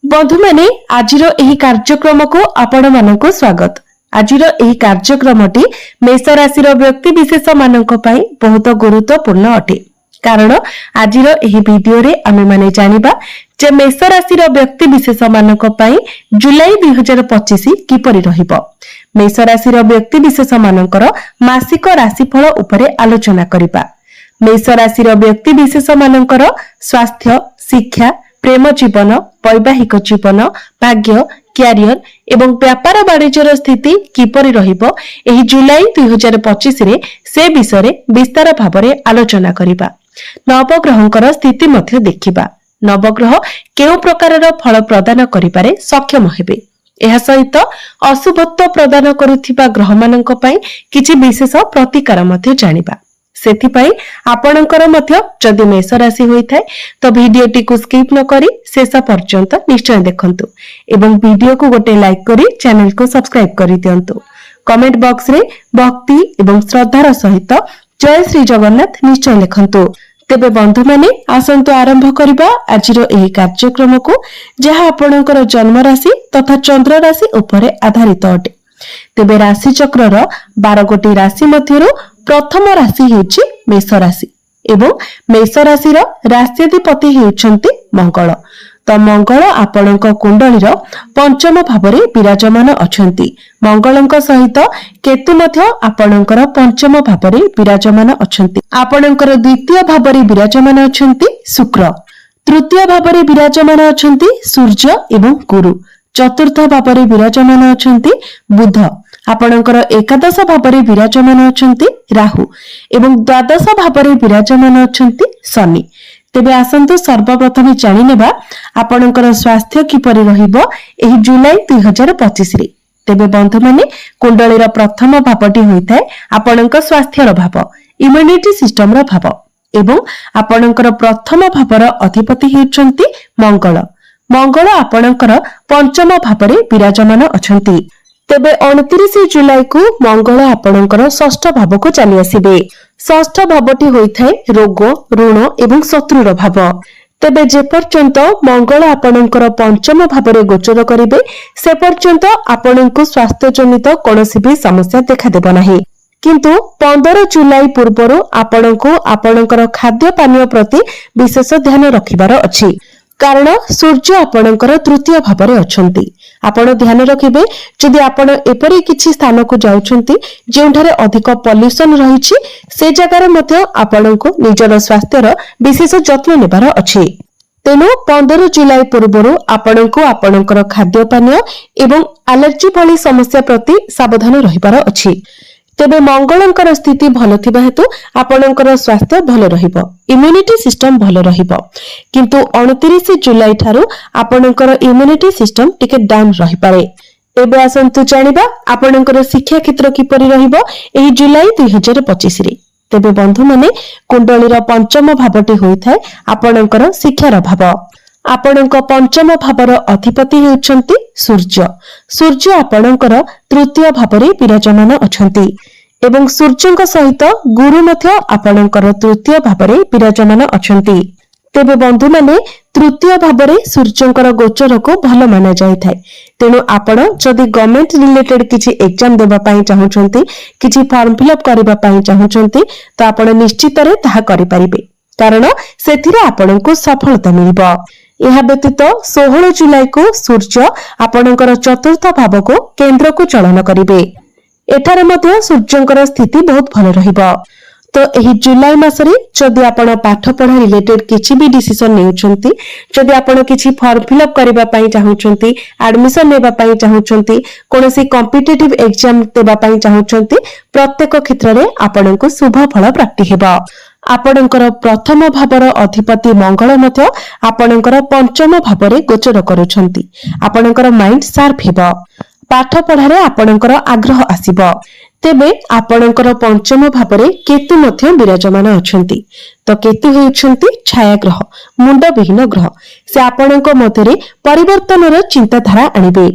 बंधु मैंने आजिर एही कार्यक्रम को आपण मानक स्वागत। आजिर एही कार्यक्रमटी मेष राशि व्यक्ति विशेष मानक पई बहुत गुरुत्वपूर्ण अटे। कारण आजिर एही वीडियो रे आमे माने जानिबा जे मेष राशि व्यक्ति विशेष मानक पई जुलाई 2025 किपरि रहिबो। मेष राशि व्यक्ति विशेष मानकर मासिक राशिफल उपरे आलोचना करिबा। मेष राशि व्यक्ति विशेष मानकर स्वास्थ्य, शिक्षा, प्रेम जीवन, वैवाहिक जीवन, भाग्य, क्यारियर एवं व्यापार वाणिज्यर स्थिति किपरि रहिबो एही जुलाई 2025 रे से विषय रे विस्तार भाबरे आलोचना करिबा। नवग्रहंकर स्थिति मध्य देखिबा। नवग्रह केउ प्रकारर फल प्रदान करिपारे सक्षम हेबे। एहा सहित अशुभत्व प्रदान करुथिबा ग्रह मानक पई किछि विशेष प्रतिकार मध्य जानिबा। सेथिपाई आपणकर मध्य जदि मेष राशि होई थाए तो वीडियोटी को स्किप न करी शेष पर्यंत निश्चय देखंतु एवं वीडियो को गोटे लाइक करी चैनल को सब्सक्राइब करी दियंतु। कमेंट बॉक्स रे भक्ति एवं श्रद्धार सहित जय श्री जगन्नाथ निश्चय लिखंतु। तेबे बंधु माने आसंतु आरंभ करिबा आजिर एही कार्यक्रम को जहा आपणकर जन्म राशि तथा चंद्र राशि उपरे आधारित अटे। तेबे राशि चक्रर 12 गोटी राशि मध्यरु प्रथम राशि हेउछि मेष राशि एवं मेष राशि राष्ट्राधिपति हेउछन्ति मंगल। तो मंगल आपणक कुंडलीर पंचम भावरे विराजमान अछन्ति। मंगलंक सहित केतु मध्य आपणकर पंचम भावरे विराजमान अछन्ति। आपणकर द्वितीय भावरे विराजमान अछन्ति शुक्र। तृतीय भावरे विराजमान अछन्ति सूर्य एवं गुरु। चतुर्थ भावरे विराजमान अछन्ति बुध। आपणकर एकादश भावरे विराजमान अछन्ति राहु एवं द्वादश भावरे विराजमान अछन्ति शनि। तेबे आसंतु सर्वप्रथम जानि नेबा आपणकर स्वास्थ्य किपरि रहिबो एही जुलाई 2025 रे। तेबे बंधु माने कुंडलीर प्रथम भावटी होइथाय आपणक स्वास्थ्यर भाव, इम्युनिटी सिस्टम रो भाव एवं आपणकर प्रथम भावर अधिपति हेउछन्ति मंगल। मंगल आपणकर पंचम भावरे विराजमान अछन्ति। तेबे 29 जुलाई को मंगल आपणकर षष्ठ भाव को चली आसीबे। षष्ठ भावटी होइथाय रोग, ऋण एवं शत्रुर भाव। तेबे जे पर्यंत मंगल आपणकर पंचम भावरे गोचर करिवे से पर्यंत आपणको स्वास्थ्य जनित कोनोसी भी समस्या देखा देबो नाही। किंतु 15 जुलाई पूर्वरु आपणको आपणकर खाद्य पानीय प्रति विशेष ध्यान रखिबार अछि। कारण सूर्य आपणकर तृतीय भावरे अछंती। आपण ध्यान रखिबे जदि आपण एपरि किछि स्थान को जाउछंती जेउठारे अधिक पॉल्यूशन रहिछि से जगार मध्ये आपणको निजर स्वास्थ्यर विशेष जत्न नेबार अछि। तेनु 15 जुलाई पूर्वरु आपणको आपणकर खाद्य पानीय एवं एलर्जी भली समस्या प्रति सावधान रहिबार अछि। तेबे मंगलंकर स्थिति भलो थिबा हेतु आपणकर स्वास्थ्य भलो रहिबो, इम्युनिटी सिस्टम भलो रहिबो। किंतु 29 जुलाई ठारू आपणकर इम्युनिटी सिस्टम टिके डाउन रहि पारे। एबे आसंतु जानिबा आपणकर शिक्षा क्षेत्र किपरि रहिबो एही जुलाई 2025 रे। तेबे बंधु माने कुंडलीर पंचम भावटी होइथाय आपणकर शिक्षार भाव। आपणक पंचम भावर अधिपति हेउछन्ति सूर्य। सूर्य आपणकर तृतीय भावरे विराजमान अछन्ति एवं सूर्यଙ୍କ सहित गुरु मध्य आपणकर तृतीय भावरे विराजमान अछन्ति। तेबे बंधु माने तृतीय भावरे सूर्यଙ୍କର गोचर को भलो माना जायथाय। तेनु आपण जदि गवर्नमेंट रिलेटेड किछि एग्जाम देबा पई चाहुछन्ति, किछि फॉर्म फिलअप करबा पई चाहुछन्ति तो आपण निश्चित रे ताहा करि परिबे। कारण सेथिरे आपणको सफलता मिलिबो। यह व्यतीत 16 जुलाई को सूर्य आपणकर चतुर्थ भाव को केंद्र को चलन करिवे। एठारे मध्ये सूर्यଙ୍କର स्थिति बहुत भलो रहिबो। तो एही जुलाई मासरे जदि आपण पाठ पढ़ा रिलेटेड किछि भी डिसीजन नेउछन्ती, जदि आपण किछि फॉर्म फिलअप करबा पई चाहुछन्ती, एडमिशन नेबा पई चाहुछन्ती, कोनोसी कॉम्पिटिटिव एग्जाम देबा पई चाहुछन्ती, प्रत्येक क्षेत्र रे आपणको शुभ फल प्राप्ति हेबो। आपणकर प्रथम भावर अधिपति मंगल मध्य आपणकर पंचम भावरे गोचर करूछन्ती। आपणकर माइंड शार्प हेबो, पाठ पढ़ारे आपणकर आग्रह आसीबो। तेबे आपणकर पंचम भावरे केतु मध्य विराजमान अछन्ती। तो केतु हेउछन्ती छाया ग्रह, मुंड विहीन ग्रह। से आपणक मध्यरे परिवर्तनर चिंताधारा आनिबे।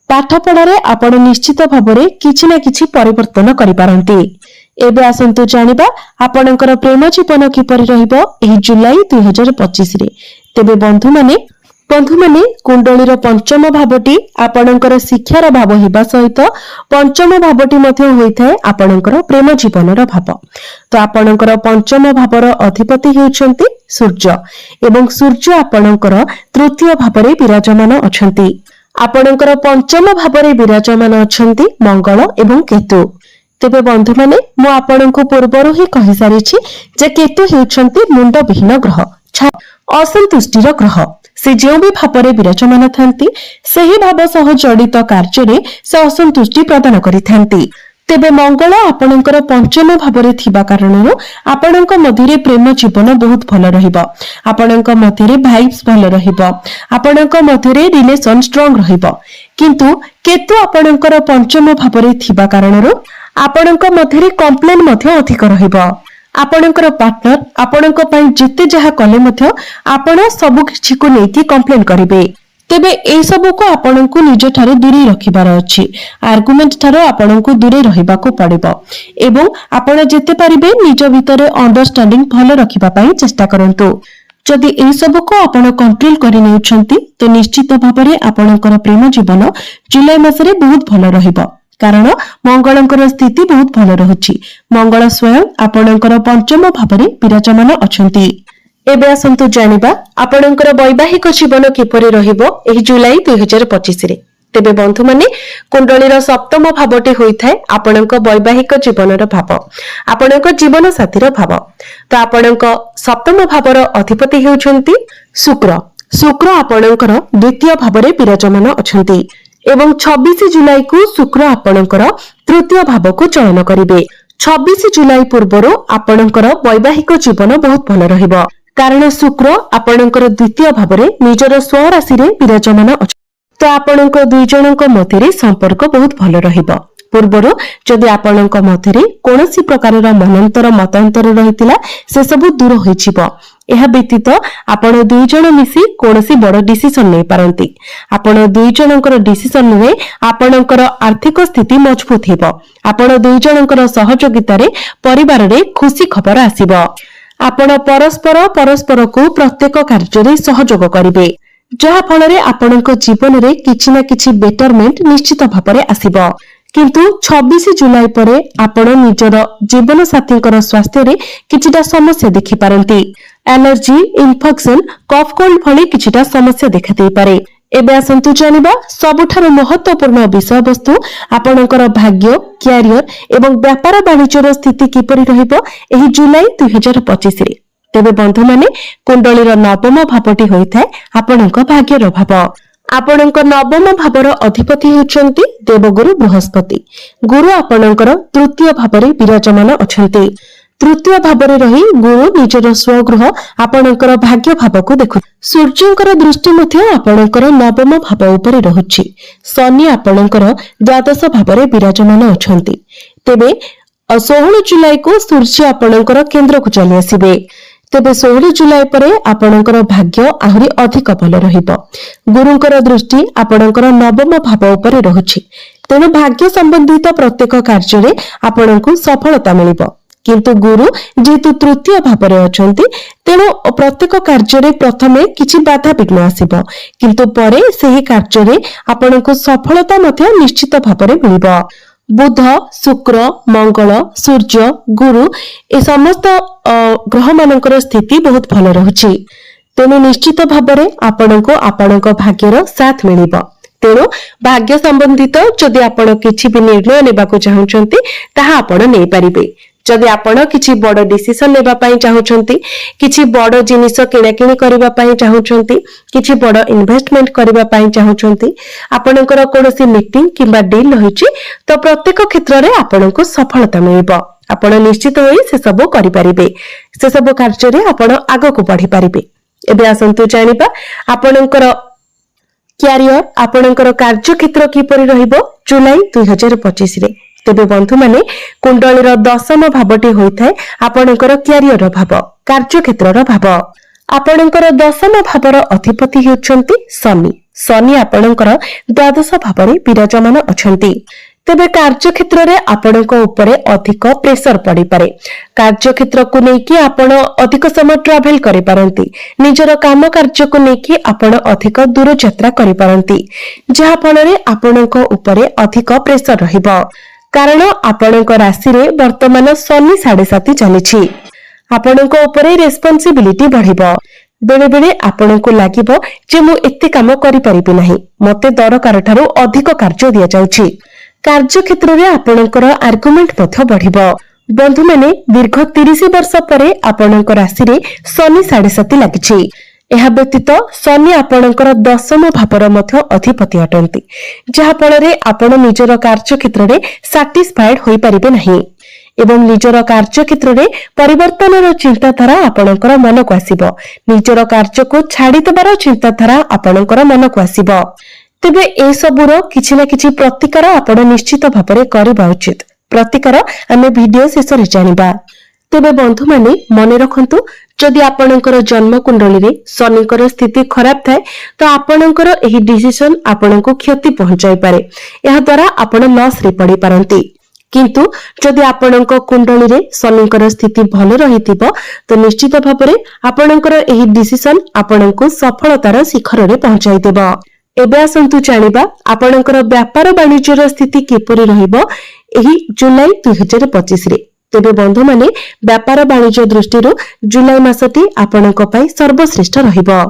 पाठ पढ़ारे आपण निश्चित भावरे किछि ना किछि परिवर्तन करि पारंती। एबे आसंतु जानिबा आपणकर प्रेम जीवन किपरि रहिबो एही जुलाई 2025 रे। तेबे बंधु माने बंधु माने कुंडलीर पंचम भावटी आपणकर शिक्षार भाव हेबा सहित पंचम भावटी मध्य होइथाय आपणकर प्रेम जीवनर भाव। तो आपणकर पंचम भावर अधिपति हेउछन्ति सूर्य एवं सूर्य आपणकर तृतीय भावरे विराजमान अछन्ति। आपणकर पंचम भावरे विराजमान अछन्ति मंगल एवं केतु। तेबे बंधु माने मु आपणको पूर्वरु ही कहि सारिछि जे केतु हेउछन्ति मुंड विहीन ग्रह, असंतुष्टिर ग्रह। से जो भी भावरे विराजमान थांती सही भाव सह जड़ित कार्य से असंतुष्टि प्रदान करिथांती। तेबे मंगल आपणकर पंचम भावरे थिबा कारणरो आपणक मध्यरे प्रेम जीवन बहुत भल रहिबो, आपणक मध्यरे भाइब्स भल रहिबो, आपणक मध्यरे रिलेशन स्ट्रांग रहिबो। किंतु केतु आपणकर पंचम भावरे थिबा कारणरो आपणक मध्यरे कंप्लेन मध्य अधिक रहिबो। आपणकर पार्टनर आपणक पई जेते जहा कले मध्य आपण सब किछि को नेकी कंप्लेन करिवे। तेबे ए सब को आपणको निज ठारे दूरी रखिबार अछि, आर्गुमेंट ठारो आपणको दूरे रहिबा को पड़िबो एवं आपण जेते परिबे निज भितरे अंडरस्टैंडिंग भलो रखिबा पई चेष्टा करंतु। जदि ए सब को आपण कंट्रोल करि नेउछंती तो निश्चित भाबरे आपणकर प्रेम जीवन जुलाई मासरे बहुत भलो रहिबो, कारण मंगलंकर स्थिति बहुत भल रहुछि। मंगल स्वयं आपणकर पंचम भावरे विराजमान अछंती। एबे आसंतु जानिबा आपणकर वैवाहिक जीवन किपरि रहिबो एही जुलाई 2025 रे। तेबे बंधु माने कुंडलीर सप्तम भावटी होइथाय आपणक वैवाहिक जीवनर भाव, आपणक जीवन साथीर भाव। तो आपणक सप्तम भावर अधिपति हेउछंती शुक्र। शुक्र आपणकर द्वितीय भावरे विराजमान अछंती एवं 26 जुलाई को शुक्र आपणकर तृतीय भाव को चयन करिवे। 26 जुलाई पूर्वरो आपणकर वैवाहिक जीवन बहुत भल रहिबो, कारण शुक्र आपणकर द्वितीय भावरे निजर स्वराशि रे विराजमान अछि। तो आपणक दुई जनक मध्यरे संपर्क बहुत भल रहिबो। पूर्वरो जदि आपणक मध्यरे कोनोसी प्रकारर मनांतर मतांतर रहितिला से सब दूर होइछिबो। एहा व्यतीत आपण दुई जण मिसी कोनोसी बड़ डिसिजन नै पारंती। आपण दुई जनकर डिसिजन रे आपणकर आर्थिक स्थिति मजबूत हेबो। आपण दुई जनकर सहयोगितारे परिवार रे खुशी खबर आसीबो। आपण परस्पर को प्रत्येक कार्य रे सहयोग करिवे, जहा फलरे आपणक जीवन रे किछि ना किछि बेटरमेंट निश्चित भाबरे आसीबो। किंतु 26 जुलाई परे आपण निजर जीवन साथींकर स्वास्थ्य रे किछिटा समस्या देखि पारंती। एलर्जी, इन्फेक्शन, कफ कोल्ड भली किछिटा समस्या देखा देई पारे। एबे आसंतु जानिबा सबुठार महत्वपूर्ण विषय वस्तु आपणकर भाग्य, क्यारियर एवं व्यापार वाणिज्यर स्थिति किपरि रहिबो एही जुलाई 2025 रे। तेबे बंधु माने कुंडलीर नवम भावटी होइथाय आपणक भाग्यर भाव। आपणक नवम भावर अधिपति हेउछन्ति देवगुरु बृहस्पति। गुरु आपणकर तृतीय भावरे विराजमान अछन्ति। तृतीय भावरे रही गुरु निजर स्वगृह आपणकर भाग्य भाव को देखु। सूर्यंकर दृष्टि मध्य आपणकर नवम भाव उपरे रहुछि। शनि आपणकर द्वादश भावरे विराजमान अछन्ति। तेबे 16 जुलाई को सूर्य आपणकर केंद्र को चली आसीबे। तेबे 16 जुलाई परे आपणकर भाग्य आहुरी अधिक भल रहिबो। गुरुंकर दृष्टि आपणकर नवम भाव उपरे रहुछि, तेणु भाग्य संबंधित प्रत्येक कार्य रे आपणको सफलता मिलिबो। किंतु गुरु जेतु तृतीय भावरे अछंती तेणु प्रत्येक कार्य रे प्रथमे किछि बाधा विघ्न आसीबो, किंतु परे सेही कार्य रे आपणको सफलता मध्ये निश्चित भावरे मिलिबो। बुध, शुक्र, मंगल, सूर्य, गुरु ए समस्त ग्रह मानकर स्थिति बहुत भल रहुछि। तेणु निश्चित भावरे आपणको आपणक भाग्यर साथ मिलिबो। तेणु भाग्य संबंधित जदि आपण किछि भी निर्णय नेबाको चाहुचंती ताहा आपण नै परिबे। जदि आपण किछि बड़ डिसिजन नेबा पई चाहुचंती, किछि बड़ जिनिस किणाकिणी करबा पई चाहुचंती, किछि बड़ इन्वेस्टमेंट करबा पई चाहुचंती, आपणकर कोनोसी मीटिंग किबा डील रहिछि तो प्रत्येक क्षेत्र रे आपणको सफलता मिलिबो। आपण निश्चित होई से सब करि परिबे। से सब कार्य रे आपण आगो को बढ़ी परिबे। एबे आसंतु जानिबा आपणकर क्यारियर, आपणकर कार्य क्षेत्र किपरि रहिबो जुलाई 2025 रे। तेबे बंधु माने कुंडलीर दशम भावटी होइथाय आपणकर क्यारियर भाव, कार्य क्षेत्रर भाव। आपणकर दशम भावर अधिपति हेउछन्ति शनि। शनि आपणकर द्वादश भावरे विराजमान अछन्ति। तेबे कार्यक्षेत्र रे आपणक उपरे अधिक प्रेशर पड़ी पारे। कार्यक्षेत्र को लेकिन आपण अधिक समय ट्रैवल करि पारंती, निजर काम कार्य को लेकिन आपण अधिक दूर यात्रा करि पारंती, जहा फଳରେ आपणक उपरे अधिक प्रेशर रहिबो। कारण आपणक राशि रे वर्तमान शनि 7.5 चलीछि। आपणक उपरे रेस्पोंसिबिलिटी बढ़िबो। बेले बेले आपणको लागिबो जे मु एते काम करि परिबि नाही, मते दरकार ठारू अधिक कार्य दिया जाउछि। कार्यक्षेत्र रे आपणकर आर्गुमेंट मध्य बढ़िबो। बंधु माने दीर्घ 30 वर्ष परे आपणक राशि रे शनि 7.5 लागिछि। एहा व्यतीत शनि आपणकर 10म भावर मध्य अधिपति अटंती, जहा फଳରେ आपण निजर कार्यक्षेत्र रे सैटिस्फाइड होई परिबे नाही एवं निजर कार्यक्षेत्र रे परिवर्तनर चिंताधारा आपणकर मन को आसीबो। निजर कार्य को छाड़ी देबार चिंताधारा आपणकर मन को आसीबो। तेबे ए सबुरो किछि ना किछि प्रतिकार आपण निश्चित भाबरे करबा उचित। प्रतिकार आमे वीडियो शेष रे जानिबा। तेबे बंधु माने मने रखंतु, जदि आपणकर जन्म कुंडली रे शनिकर स्थिति खराब थाए तो आपणकर एही डिसिजन आपणको क्षति पहुंचाई पारे। एहा द्वारा आपण लॉस रे पड़ी पारंती। किंतु जदि आपणक कुंडली रे शनिकर स्थिति भल रहितिबो तो निश्चित भाबरे आपणकर एही डिसिजन आपणको सफलतार शिखर रे पहुंचाई देबो। एबे आसंतु जानिबा आपणकर व्यापार वाणिज्यर स्थिति किपरि रहिबो एही जुलाई 2025 रे। तेबे बंधु माने व्यापार वाणिज्य दृष्टिरो जुलाई मासटी आपणक पई सर्वश्रेष्ठ रहिबो।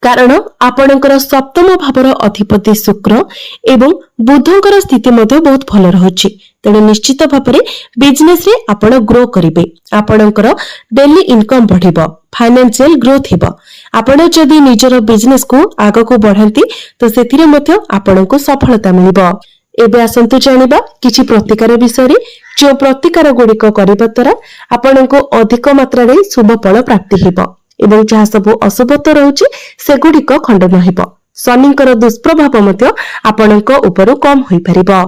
कारण आपणकर सप्तम भावर अधिपति शुक्र एवं बुधंकर स्थिति मध्ये बहुत भल रहुछि। तेणु निश्चित भाबरे बिजनेस रे आपण ग्रो करिवे। आपणकर डेली इनकम बढ़िबो, फाइनेंशियल ग्रोथ हेबो। आपण जदि निजर बिजनेस को आगो को बढ़ांती तो सेथिरे मध्ये आपणको सफलता मिलिबो। एबे आसंतु जानिबा किछि प्रतिकार विषय रे, जो प्रतिकार गुड़िक करिबा द्वारा आपणको अधिक मात्रा रे शुभ फल प्राप्ति हेबो एवं जहा सब अशुभत्व रहुछि सेगुड़िक खंडन हेबो। शनिकर दुष्प्रभाव मध्ये आपणको उपरु कम होई परिबो।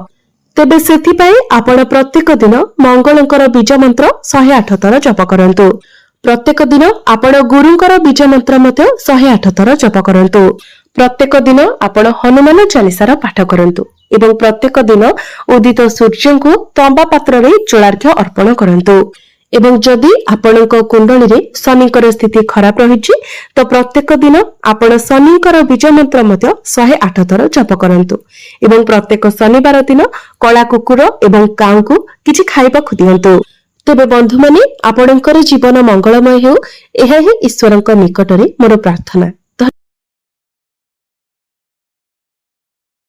तेबे सेथि पई आपण प्रत्येक दिन मंगलंकर बीज मंत्र 108 थर जप करंतु। प्रत्येक दिन आपण गुरुंकर बीज मंत्र मध्ये 108 थर जप करंतु। प्रत्येक दिन आपण हनुमान चालीसार पाठ करंतु एवं प्रत्येक दिन उदित सूर्य को तंबा पात्र रे जलार्घ्य अर्पण करंतु। एवं जदि आपणक कुंडली रे शनिकर स्थिति खराब रहिछि तो प्रत्येक दिन आपण शनिकर बीज मंत्र मध्ये 108 थर जप करंतु एवं प्रत्येक शनिवार दिन कला कुकुर एवं काऊ को किछि खाइबाकु दियंतु। तेबे बंधु माने आपणकर जीवन मंगलमय हेउ, एहा ही ईश्वरक निकटरे मोर प्रार्थना।